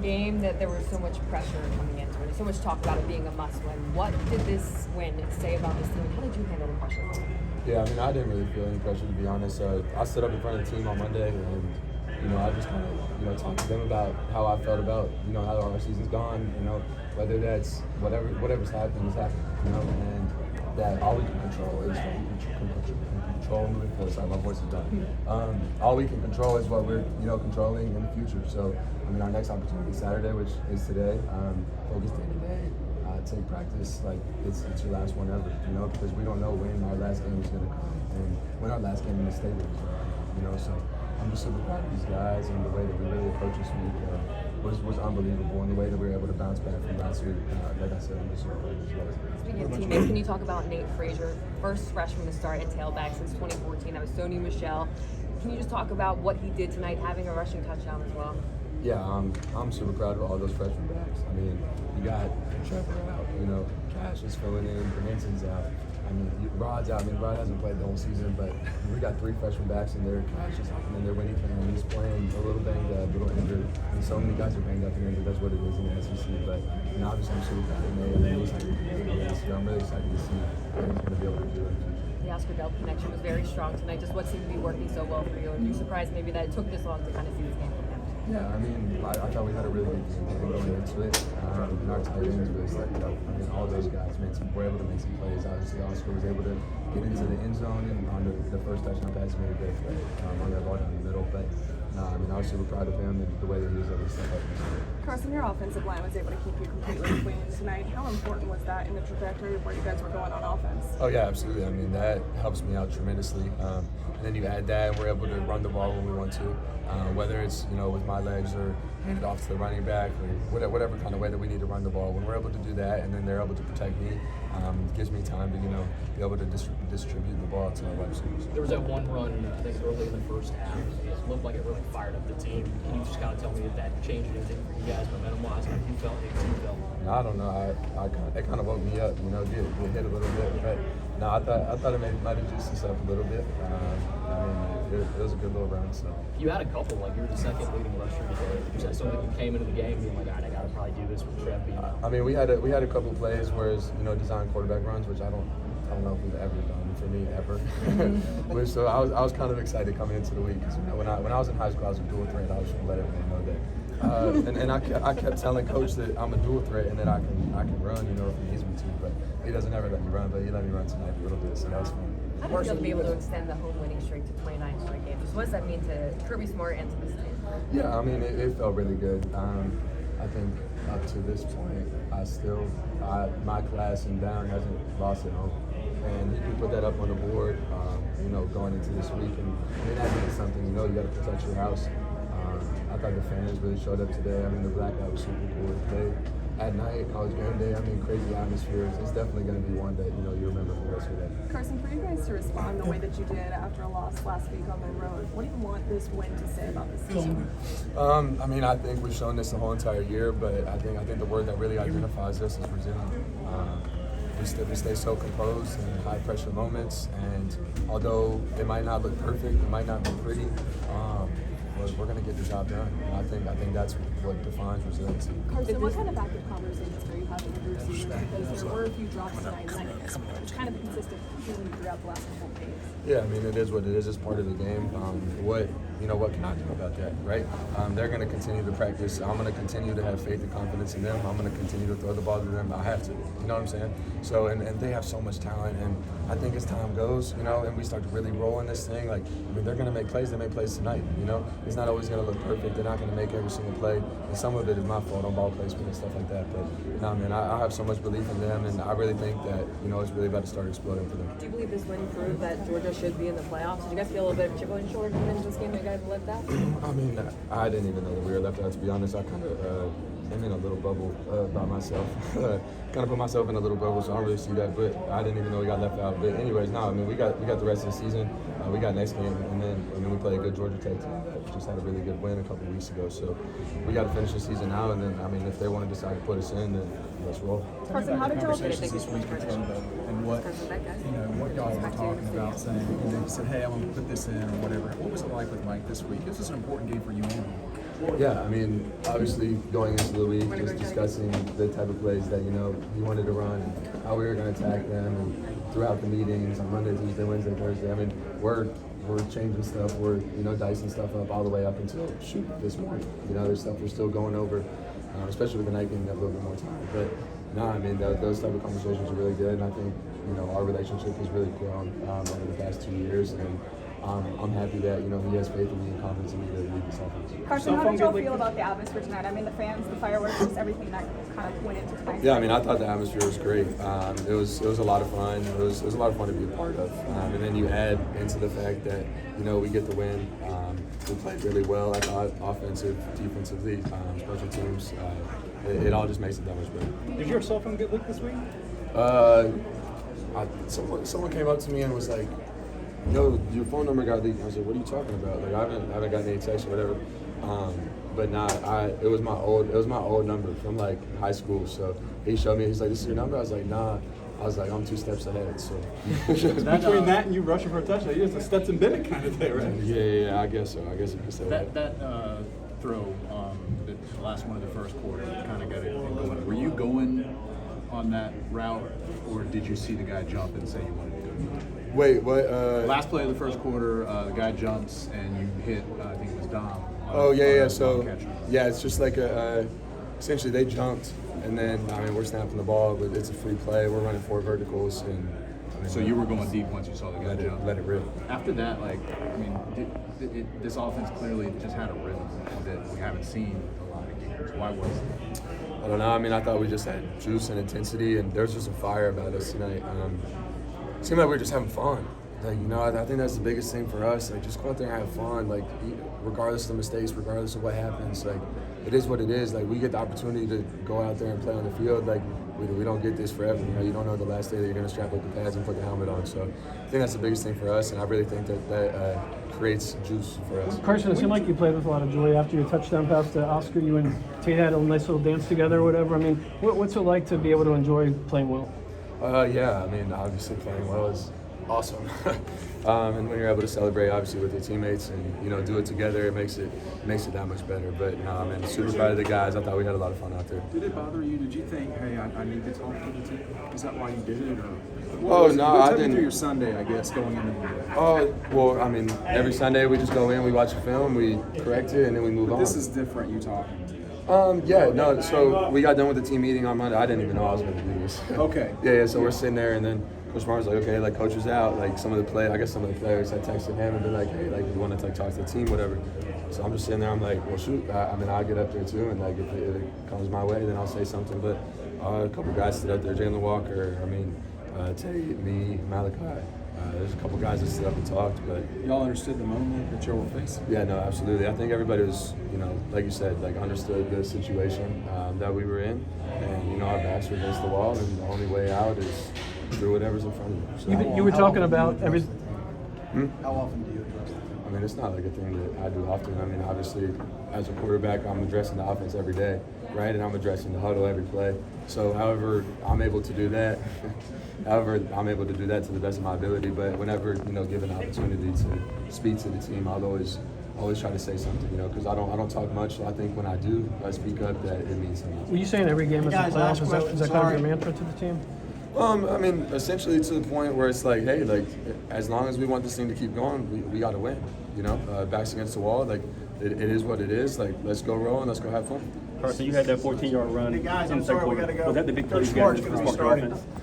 Game that there was so much pressure coming into it, so much talk about it being a must-win. What did this win say about this team, and how did you handle the pressure? Yeah, I mean, I didn't really feel any pressure, to be honest. I stood up in front of the team on Monday, and I just kind of talked to them about how I felt about how our season's gone. Whether that's whatever's happened has happened. And that all we can control is what we can control moving forward. Sorry, my voice is done. All we can control is what we're controlling in the future. So I mean, our next opportunity is Saturday, which is today. Focus day to day. Take practice like it's your last one ever. Because we don't know when our last game is going to come and when our last game in the stadium is going to come. So I'm just super proud of these guys, and the way that we really approached this week was unbelievable, and the way that we were able to bounce back from last week. Like I said, I'm just super proud of these guys. Speaking of teammates, can you talk about Nate Frasier, first freshman to start at tailback since 2014? That was Sony Michelle. Can you just talk about what he did tonight, having a rushing touchdown as well? Yeah, I'm super proud of all those freshman backs. I mean, you got Trevor out, Cash is filling in, Branson's out. I mean, Rod's out. I mean, Rod hasn't played the whole season, but we got 3 freshman backs in there. Cash is hopping in there when he can. He's playing a little banged up, a little injured. And so many guys are banged up and injured. That's what it is in the SEC. But obviously, I'm super proud of Nate. I'm really excited to be able to see. I'm really excited to see what he's going to be able to do in the future. The Oscar Bell connection was very strong tonight. Just what seemed to be working so well for you? Are you surprised maybe that it took this long to kind of see this game from him? Yeah, I mean, I thought we had a really good game going into it. And our tight ends really stepped up. I mean, all those guys were able to make some plays. Obviously, Oscar was able to get into the end zone, and on the first touchdown pass, he made a great play on that ball down the middle. But I mean, I was super proud of him and the way that he was able to step up. Carson, your offensive line was able to keep you completely clean tonight. How important was that in the trajectory of where you guys were going on offense? Oh yeah, absolutely. I mean, that helps me out tremendously. And then you add that, and we're able to run the ball when we want to, whether it's with my legs or hand it off to the running back or whatever kind of way that we need to run the ball. When we're able to do that, and then they're able to protect me, it gives me time to be able to distribute the ball to my wide receivers. There was that one run, I think, early in the first half. It looked like it really fired up the team. Can you just kind of tell me if that changed anything for you guys, momentum-wise? How you felt, how you felt? No, I don't know. It kind of woke me up. Get hit a little bit, but no, I thought it might have juiced us up a little bit. I mean, it was a good little run. So you had a couple, like you're the second leading rusher today. Was that something you came into the game being like, all right, I got to probably do this with Trev? I mean, we had a couple plays where it's design quarterback runs, which I don't know if we've ever done for me ever. So I was kind of excited coming into the week because when I was in high school, I was a dual threat. I was trying to let everyone know that. And I kept telling coach that I'm a dual threat and that I can run, if he needs me to. But he doesn't ever let me run. But he let me run tonight a little bit, so that was fun. How do you feel to be able to extend the home winning streak to 29 straight games? What does that mean to Kirby Smart and to this team? Yeah, I mean, it felt really good. I think up to this point, my class and down hasn't lost at home. And you put that up on the board, going into this week. And I mean, that means something, you got to protect your house. I thought the fans really showed up today. I mean, the blackout was super cool today. At night, college game day, I mean, crazy atmospheres. It's definitely going to be one that, you remember for the rest of the day. Carson, for you guys to respond the way that you did after a loss last week on the road, what do you want this win to say about this team? I mean, I think we've shown this the whole entire year, but I think the word that really identifies us is resilient. We stay so composed in high pressure moments, and although it might not look perfect, it might not be pretty, we're going to get the job done. And I think that's what defines resiliency. Carson, what kind of active conversations are you having with your receivers? Because there were a few drops tonight, and it's kind of consistent throughout the last couple of days. Yeah, I mean, it is what it is. It's part of the game. What can I do about that, right? They're going to continue to practice. I'm going to continue to have faith and confidence in them. I'm going to continue to throw the ball to them. I have to. You know what I'm saying? So, and they have so much talent. And I think as time goes, and we start to really roll in this thing, like, I mean, they're going to make plays. They make plays tonight, It's not always going to look perfect. They're not going to make every single play. And some of it is my fault on ball placement and stuff like that. But, no, man, I have so much belief in them. And I really think that, it's really about to start exploding for them. Do you believe this win proved that Georgia should be in the playoffs? Did you guys feel a little bit of chip on your shoulder coming into this game that you guys left out? I mean, I didn't even know that we were left out, to be honest. I kind of am in a little bubble by myself. Kind of put myself in a little bubble, so I don't really see that. But I didn't even know we got left out. But anyways, no, I mean, we got the rest of the season. We got next game, and then we play a good Georgia Tech team that just had a really good win a couple weeks ago. So we got to finish the season now, and then, I mean, if they want to decide to put us in, then let's roll. Carson, how did y'all conversations this week with Carson Beck and what y'all were talking about, saying, you said, hey, I want to put this in or whatever. What was it like with Mike this week? This is an important game for you and him. Yeah, I mean, obviously going into the week, just discussing the type of plays that, you know, he wanted to run, how we were going to attack them, and throughout the meetings on Monday, Tuesday, Wednesday, Thursday. I mean, we're changing stuff, we're, you know, dicing stuff up all the way up until this morning. You know, there's stuff we're still going over, especially with the night game, we have a little bit more time. But no, I mean, those type of conversations are really good, and I think, you know, our relationship has really grown over the past 2 years, and I'm happy that, you know, he has faith in me and confidence in me to lead this offense. Carson, how did y'all feel about the atmosphere tonight? I mean, the fans, the fireworks, just everything that kind of went into tonight's Yeah, I mean, I thought the atmosphere was great. It was a lot of fun. It was a lot of fun to be a part of. And then you add into the fact that, you know, we get the win. We played really well. I thought offensive, defensively, special teams. It all just makes it that much better. Did your cell phone get leaked this week? Someone came up to me and was like, "Yo, your phone number got leaked." I was like, "What are you talking about? Like, I haven't gotten any text or whatever." But nah, it was my old number from like high school. So he showed me. He's like, "This is your number?" I was like, "Nah." I was like, "I'm 2 steps ahead." So Between that and you rushing for a touchdown, you're just a Stetson Bennett kind of thing, right? Yeah, I guess so. I guess you could say that. That throw, the last one of the first quarter, kind of got it going. Were you going on that route, or did you see the guy jump and say you wanted to go deep? Wait, what? Last play of the first quarter, the guy jumps and you hit, I think it was Dom. Oh yeah. So catch. yeah, it's just like essentially they jumped, and then I mean we're snapping the ball, but it's a free play. We're running 4 verticals, and I mean, So you were going deep once you saw the guy jump. let it rip. After that, like, I mean, this offense clearly just had a rhythm that we haven't seen a lot of games. Why was it? I don't know. I mean, I thought we just had juice and intensity, and there's just a fire about us tonight. It seemed like we were just having fun. Like, you know, I think that's the biggest thing for us. Like, just go out there and have fun. Like, regardless of the mistakes, regardless of what happens, like, it is what it is. Like, we get the opportunity to go out there and play on the field. Like, we don't get this forever. You know, you don't know the last day that you're going to strap up the pads and put the helmet on. So I think that's the biggest thing for us, and I really think that creates juice for us. Carson, it seemed like you played with a lot of joy after your touchdown pass to Oscar. You and Tate had a nice little dance together or whatever. I mean, what's it like to be able to enjoy playing well? Yeah, I mean, obviously playing well is awesome. And when you're able to celebrate, obviously, with your teammates and, you know, do it together, it makes it that much better. But, I'm super proud of the guys. I thought we had a lot of fun out there. Did it bother you? Did you think, hey, I need to talk to the team? Is that why you did it? Oh, no, I Take me didn't. through your Sunday, I guess, going into the game. Oh, well, I mean, every Sunday we just go in, we watch a film, we correct it, and then we move on. This is different, you talking. Yeah, no, so we got done with the team meeting on Monday. I didn't even know I was going to do this. Okay. Yeah, so we're sitting there, and then Coach Martin's like, okay, like, coach is out. Like, some of the players had texted him and been like, hey, like, you want to, like, talk to the team, whatever. So I'm just sitting there, I'm like, well, shoot, I mean, I'll get up there, too, and, like, if it comes my way, then I'll say something. But a couple guys stood up there, Jalen Walker, Tate, me, Malachi. There's a couple guys that stood up and talked, but Y'all understood the moment that y'all were facing? yeah, no, absolutely. I think everybody was, you know, like you said, like understood the situation that we were in, and, you know, our backs were against the wall, and the only way out is through whatever's in front of you. So, You were talking about every. How often do you address that? I mean, it's not like a thing that I do often. I mean, obviously, as a quarterback, I'm addressing the offense every day, right? And I'm addressing the huddle every play. So, however I'm able to do that, to the best of my ability. But whenever, you know, given the opportunity to speak to the team, I'll always try to say something, you know, because I don't talk much. So I think when I do, I speak up, that it means something. Were you saying every game is a Guys, playoff? last Is that question, kind of your sorry. mantra to the team? I mean, essentially to the point where it's like, hey, like, as long as we want this thing to keep going, we got to win. You know, backs against the wall, like, it is what it is. Like, let's go roll and let's go have fun. Carson, you had that 14-yard run. Hey guys, in I'm the second sorry, we quarter. gotta go. Was that the big play Coach you guys Smart's gonna be sparked your starting. offense?